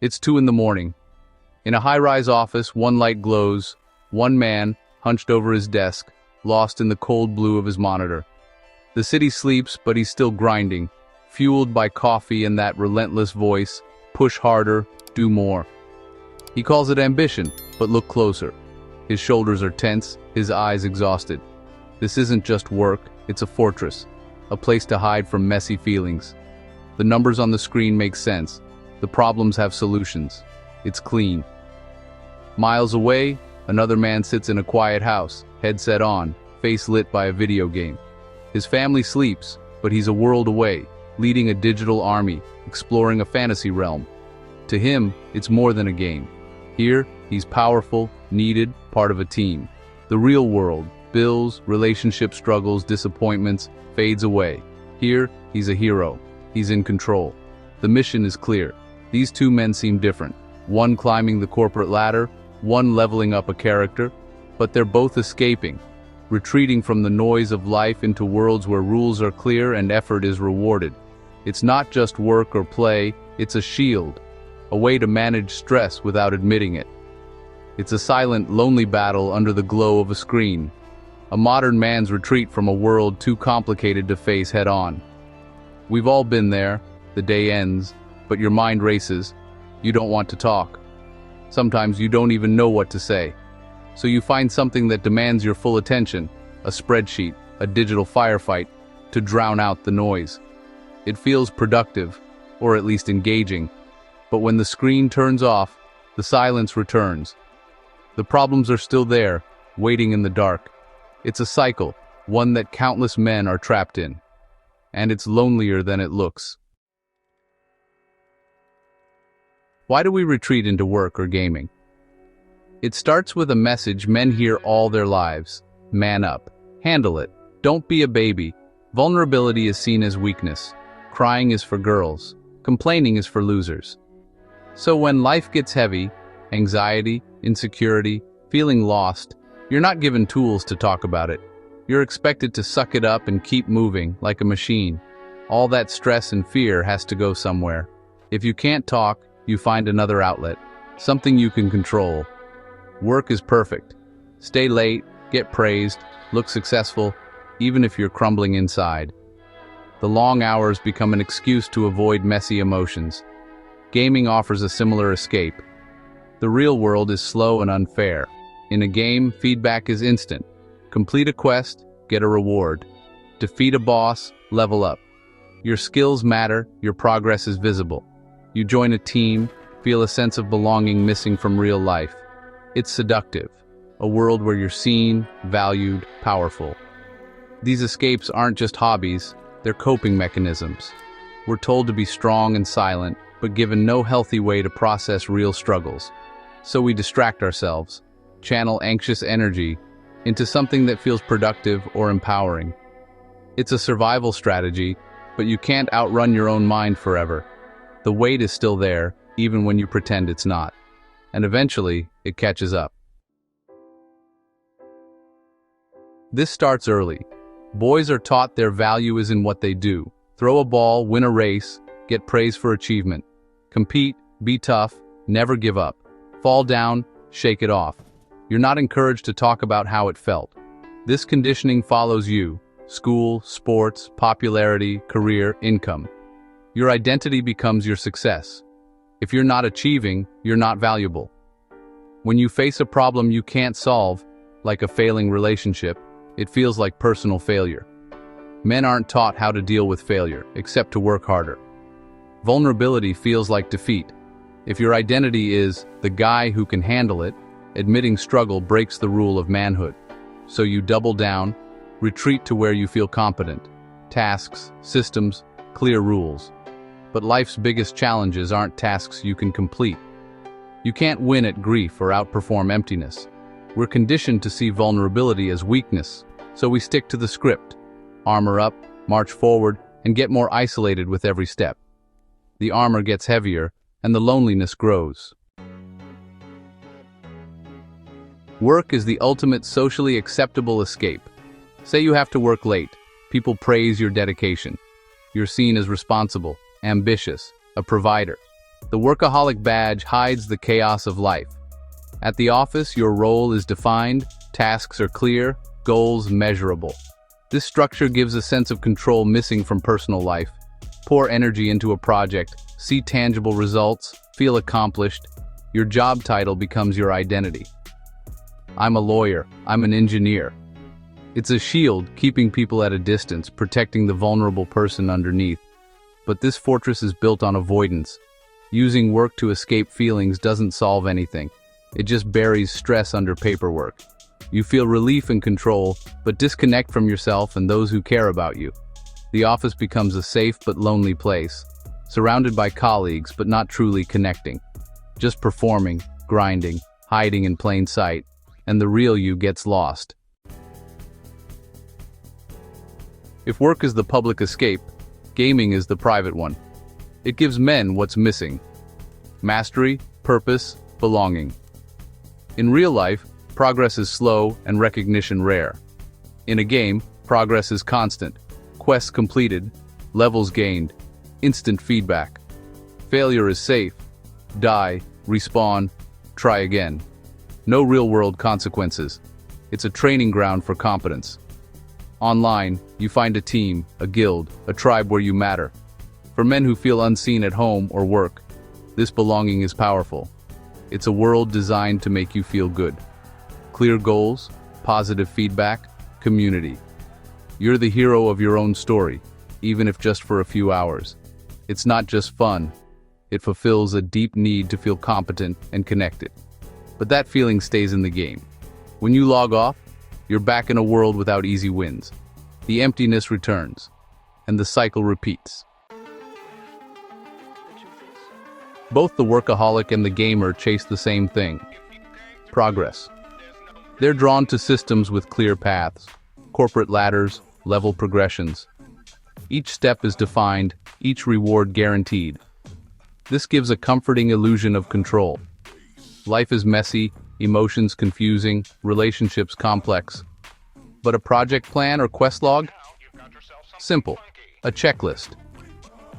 It's 2 in the morning. In a high-rise office, one light glows, one man, hunched over his desk, lost in the cold blue of his monitor. The city sleeps, but he's still grinding, fueled by coffee and that relentless voice, push harder, do more. He calls it ambition, but look closer. His shoulders are tense, his eyes exhausted. This isn't just work, it's a fortress, a place to hide from messy feelings. The numbers on the screen make sense. The problems have solutions. It's clean. Miles away, another man sits in a quiet house, headset on, face lit by a video game. His family sleeps, but he's a world away, leading a digital army, exploring a fantasy realm. To him, it's more than a game. Here, he's powerful, needed, part of a team. The real world, bills, relationship struggles, disappointments, fades away. Here, he's a hero. He's in control. The mission is clear. These two men seem different. One climbing the corporate ladder, one leveling up a character, but they're both escaping, retreating from the noise of life into worlds where rules are clear and effort is rewarded. It's not just work or play, it's a shield, a way to manage stress without admitting it. It's a silent, lonely battle under the glow of a screen, a modern man's retreat from a world too complicated to face head-on. We've all been there. The day ends, but your mind races. You don't want to talk. Sometimes you don't even know what to say. So you find something that demands your full attention, a spreadsheet, a digital firefight, to drown out the noise. It feels productive, or at least engaging. But when the screen turns off, the silence returns. The problems are still there, waiting in the dark. It's a cycle, one that countless men are trapped in. And it's lonelier than it looks. Why do we retreat into work or gaming? It starts with a message men hear all their lives. Man up. Handle it. Don't be a baby. Vulnerability is seen as weakness. Crying is for girls. Complaining is for losers. So when life gets heavy, anxiety, insecurity, feeling lost, you're not given tools to talk about it. You're expected to suck it up and keep moving, like a machine. All that stress and fear has to go somewhere. If you can't talk, you find another outlet, something you can control. Work is perfect. Stay late, get praised, look successful, even if you're crumbling inside. The long hours become an excuse to avoid messy emotions. Gaming offers a similar escape. The real world is slow and unfair. In a game, feedback is instant. Complete a quest, get a reward. Defeat a boss, level up. Your skills matter, your progress is visible. You join a team, feel a sense of belonging missing from real life. It's seductive, a world where you're seen, valued, powerful. These escapes aren't just hobbies, they're coping mechanisms. We're told to be strong and silent, but given no healthy way to process real struggles. So we distract ourselves, channel anxious energy into something that feels productive or empowering. It's a survival strategy, but you can't outrun your own mind forever. The weight is still there, even when you pretend it's not. And eventually, it catches up. This starts early. Boys are taught their value is in what they do. Throw a ball, win a race, get praise for achievement. Compete, be tough, never give up. Fall down, shake it off. You're not encouraged to talk about how it felt. This conditioning follows you: school, sports, popularity, career, income. Your identity becomes your success. If you're not achieving, you're not valuable. When you face a problem you can't solve, like a failing relationship, it feels like personal failure. Men aren't taught how to deal with failure, except to work harder. Vulnerability feels like defeat. If your identity is the guy who can handle it, admitting struggle breaks the rule of manhood. So you double down, retreat to where you feel competent. Tasks, systems, clear rules. But life's biggest challenges aren't tasks you can complete. You can't win at grief or outperform emptiness. We're conditioned to see vulnerability as weakness, so we stick to the script. Armor up, march forward, and get more isolated with every step. The armor gets heavier, and the loneliness grows. Work is the ultimate socially acceptable escape. Say you have to work late. People praise your dedication. You're seen as responsible, ambitious, a provider. The workaholic badge hides the chaos of life. At the office, your role is defined, tasks are clear, goals measurable. This structure gives a sense of control missing from personal life. Pour energy into a project, see tangible results, feel accomplished. Your job title becomes your identity. I'm a lawyer, I'm an engineer. It's a shield keeping people at a distance, protecting the vulnerable person underneath. But this fortress is built on avoidance. Using work to escape feelings doesn't solve anything. It just buries stress under paperwork. You feel relief and control, but disconnect from yourself and those who care about you. The office becomes a safe but lonely place, surrounded by colleagues but not truly connecting. Just performing, grinding, hiding in plain sight, and the real you gets lost. If work is the public escape, gaming is the private one. It gives men what's missing: mastery, purpose, belonging. In real life, progress is slow and recognition rare. In a game, progress is constant. Quests completed, levels gained, instant feedback. Failure is safe. Die, respawn, try again. No real-world consequences. It's a training ground for competence. Online, you find a team, a guild, a tribe where you matter. For men who feel unseen at home or work, this belonging is powerful. It's a world designed to make you feel good. Clear goals, positive feedback, community. You're the hero of your own story, even if just for a few hours. It's not just fun. It fulfills a deep need to feel competent and connected. But that feeling stays in the game. When you log off, you're back in a world without easy wins. The emptiness returns, and the cycle repeats. Both the workaholic and the gamer chase the same thing: progress. They're drawn to systems with clear paths, corporate ladders, level progressions. Each step is defined, each reward guaranteed. This gives a comforting illusion of control. Life is messy, emotions confusing, relationships complex. But a project plan or quest log? Simple. A checklist.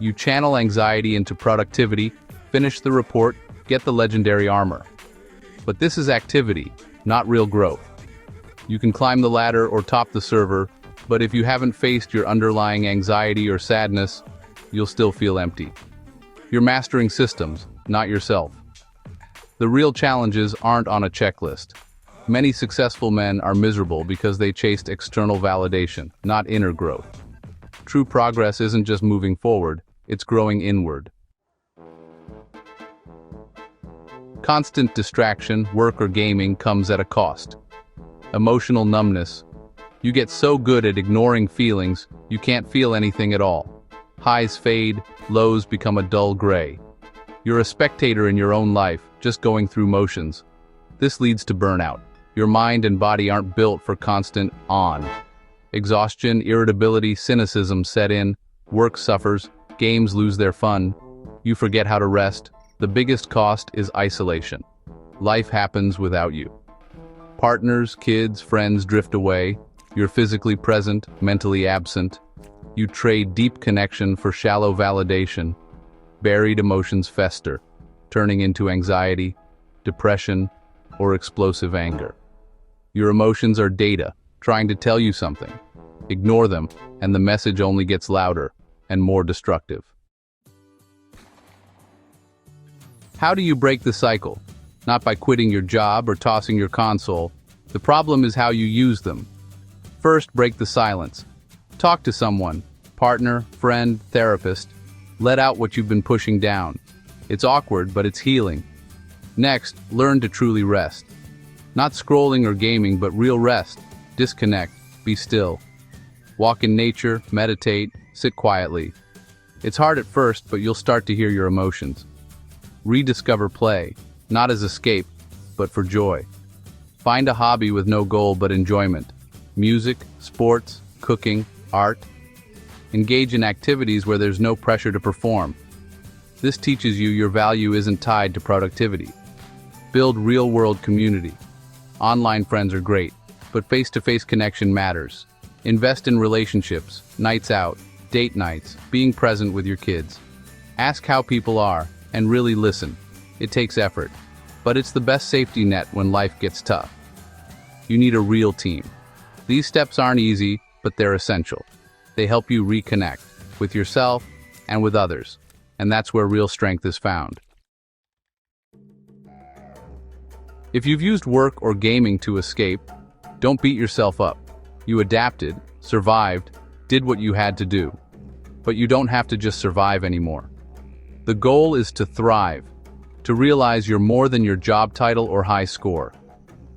You channel anxiety into productivity, finish the report, get the legendary armor. But this is activity, not real growth. You can climb the ladder or top the server, but if you haven't faced your underlying anxiety or sadness, you'll still feel empty. You're mastering systems, not yourself. The real challenges aren't on a checklist. Many successful men are miserable because they chased external validation, not inner growth. True progress isn't just moving forward, it's growing inward. Constant distraction, work or gaming, comes at a cost. Emotional numbness. You get so good at ignoring feelings, you can't feel anything at all. Highs fade, lows become a dull gray. You're a spectator in your own life, just going through motions. This leads to burnout. Your mind and body aren't built for constant on. Exhaustion, irritability, cynicism set in, work suffers, games lose their fun. You forget how to rest. The biggest cost is isolation. Life happens without you. Partners, kids, friends drift away. You're physically present, mentally absent. You trade deep connection for shallow validation. Buried emotions fester, turning into anxiety, depression, or explosive anger. Your emotions are data, trying to tell you something. Ignore them, and the message only gets louder and more destructive. How do you break the cycle? Not by quitting your job or tossing your console. The problem is how you use them. First, break the silence. Talk to someone, partner, friend, therapist. Let out what you've been pushing down. It's awkward, but it's healing. Next, learn to truly rest. Not scrolling or gaming, but real rest. Disconnect, be still. Walk in nature, meditate, sit quietly. It's hard at first, but you'll start to hear your emotions. Rediscover play, not as escape, but for joy. Find a hobby with no goal but enjoyment. Music, sports, cooking, art. Engage in activities where there's no pressure to perform. This teaches you your value isn't tied to productivity. Build real-world community. Online friends are great, but face-to-face connection matters. Invest in relationships, nights out, date nights, being present with your kids. Ask how people are, and really listen. It takes effort, but it's the best safety net when life gets tough. You need a real team. These steps aren't easy, but they're essential. They help you reconnect with yourself and with others, and that's where real strength is found. If you've used work or gaming to escape, don't beat yourself up. You adapted, survived, did what you had to do. But you don't have to just survive anymore. The goal is to thrive, to realize you're more than your job title or high score.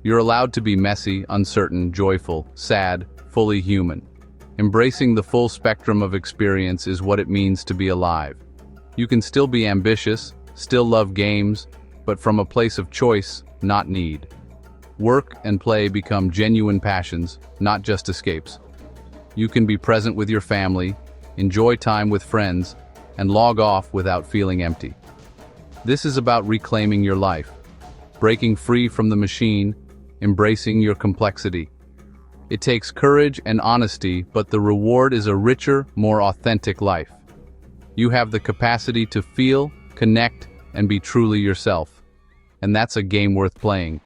You're allowed to be messy, uncertain, joyful, sad, fully human. Embracing the full spectrum of experience is what it means to be alive. You can still be ambitious, still love games, but from a place of choice, not need. Work and play become genuine passions, not just escapes. You can be present with your family, enjoy time with friends, and log off without feeling empty. This is about reclaiming your life, breaking free from the machine, embracing your complexity. It takes courage and honesty, but the reward is a richer, more authentic life. You have the capacity to feel, connect, and be truly yourself. And that's a game worth playing.